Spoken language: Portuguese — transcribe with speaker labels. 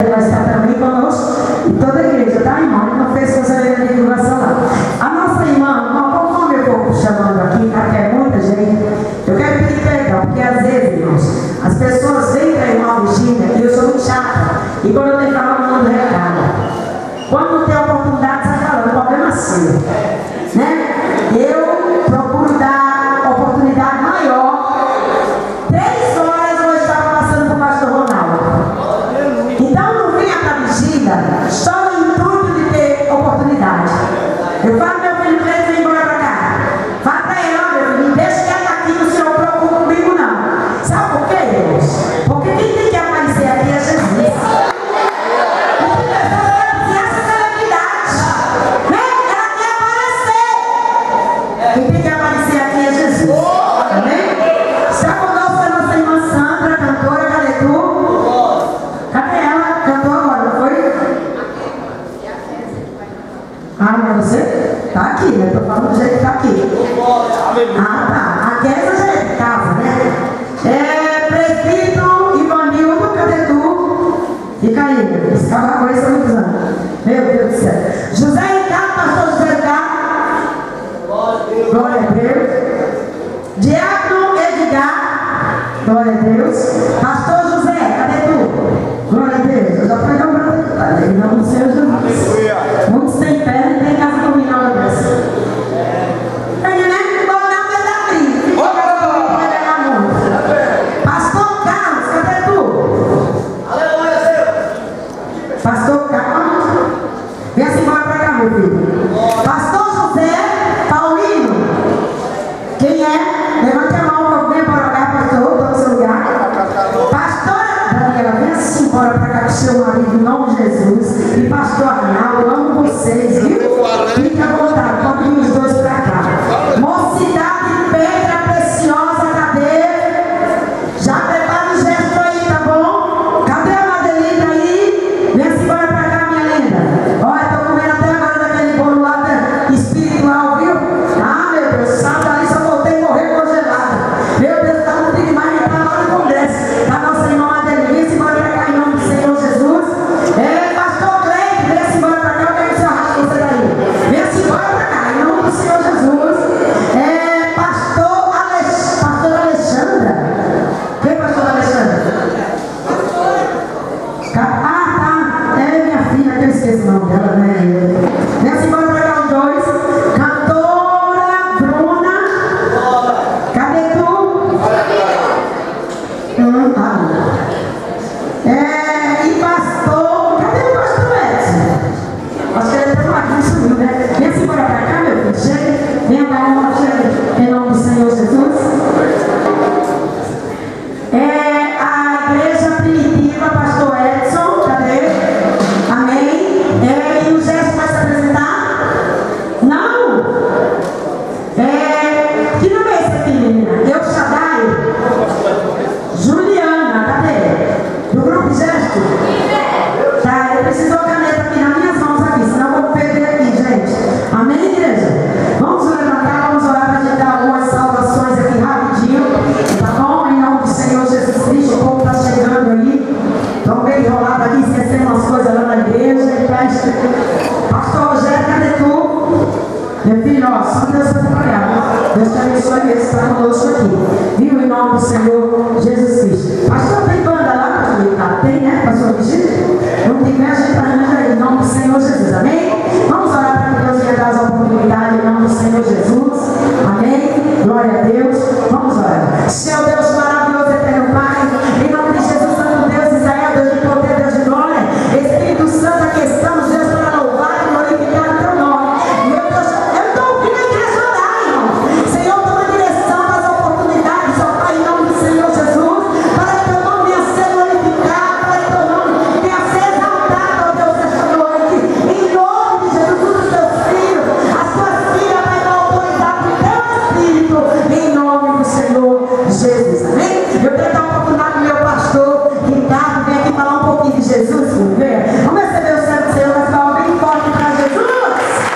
Speaker 1: Ele vai estar também conosco e toda a igreja, tá, irmão? Ele não fez coisa de divulgação lá. A nossa irmã, conforme eu vou chamando aqui, tá? Que é muita gente, eu quero pedir perdão, porque às vezes, irmãos, as pessoas vêm para a irmã Virgínia e eu sou muito chata. E quando eu tenho que falar, eu mando recado. Quando não tem oportunidade, você fala, o problema é seu. Né? Eu procuro dar oportunidade maior. 3 horas eu estava passando por pastor Ronaldo. Então não venha para a vigília só no intuito de ter oportunidade. Eu falo, meu filho, vem embora para cá. Fala para ele, ó, meu filho, deixa que ela aqui, não se preocupe comigo não. Sabe por quê, irmãos? Porque quem tem que aparecer aqui é Jesus. Quem tem que aparecer aqui é Jesus. Amém? Está conosco a nossa irmã Sandra, cantora. Cadê tu? Cadê ela? Cantou agora, não foi? Ah, não é você? Está aqui, né? Estou falando do jeito que está aqui. Ah, tá. A Kézia já é de casa, né? Presbítero Ivanildo, cadê tu? Fica aí, esse cara conhece há muitos anos. Meu Deus do céu. José Ricardo, pastor José Ricardo. Glória a Deus. Diácono Edgar. Glória a Deus. Pastor José, cadê tu? Glória a Deus. Eu já fui dar uma deputada. Em nome do Senhor Jesus. Muitos têm perna e tem casa dominada dessa. Pastor Carlos, cadê tu? Pastor Carlos. Vem assim embora pra cá, meu filho. Pastor José Paulino. Quem é? Levante a mão, vem para cá, pastor, estou no seu lugar. Pastora Daniela, vem assim embora para cá com seu marido, em nome de Jesus. E pastor Arnaldo, eu amo vocês, viu? Fique à vontade, pode vir os dois para cá. Mocidade, pedra preciosa, cadê? Já prepara o gesto aí, tá bom? Cadê a Madelita aí? Vem assim embora para cá, minha linda. Olha, estou comendo até agora daquele bolo lá espiritual, viu? Ah, meu Deus, sábado ali só voltei a morrer congelada. Meu Deus, está muito demais, está lá no congresso. Da nossa irmã Madelina, vem-se embora para cá em nome do Senhor Jesus. Pastor Cleide, vem-se embora para cá, eu quero que você arraste você daí. Vem-se embora para cá em nome do Senhor Jesus. Pastor Alexandra. Quem é pastor Alexandra? Ah, tá. É minha filha, que eu esqueci o nome dela, né? Vem-se embora para cá os dois. Cantora Bruna. Cadê tu? E pastor. Cadê o pastor Edson? Acho que ele está aqui, subiu, né? Vem-se embora para cá, meu filho. Chega. Venha dar uma chega em nome do Senhor Jesus. A igreja primitiva, pastor Edson. Cadê? Amém. E o Gerson vai se apresentar? Não? Que nome é esse aqui, menina? Eu Shaddai? Juliana, cadê? Do grupo Gesto? Tá, eu preciso de uma caneta aqui nas minhas mãos aqui, senão eu vou perder aqui, gente. Amém, igreja? Vamos levantar, vamos orar para a gente dar algumas salvações aqui rapidinho, tá bom? Em nome do Senhor Jesus Cristo, o povo está chegando aí. Estão bem enrolados aqui, esquecendo umas coisas lá na igreja. Pastor Rogério, cadê tu? Meu filho, ó, só Deus vai trabalhar. Deus te abençoe e está conosco aqui. Viu? Em nome do Senhor Jesus Cristo. Pastor, tem banda lá, pastor? Tem, né, pastor Virgínia?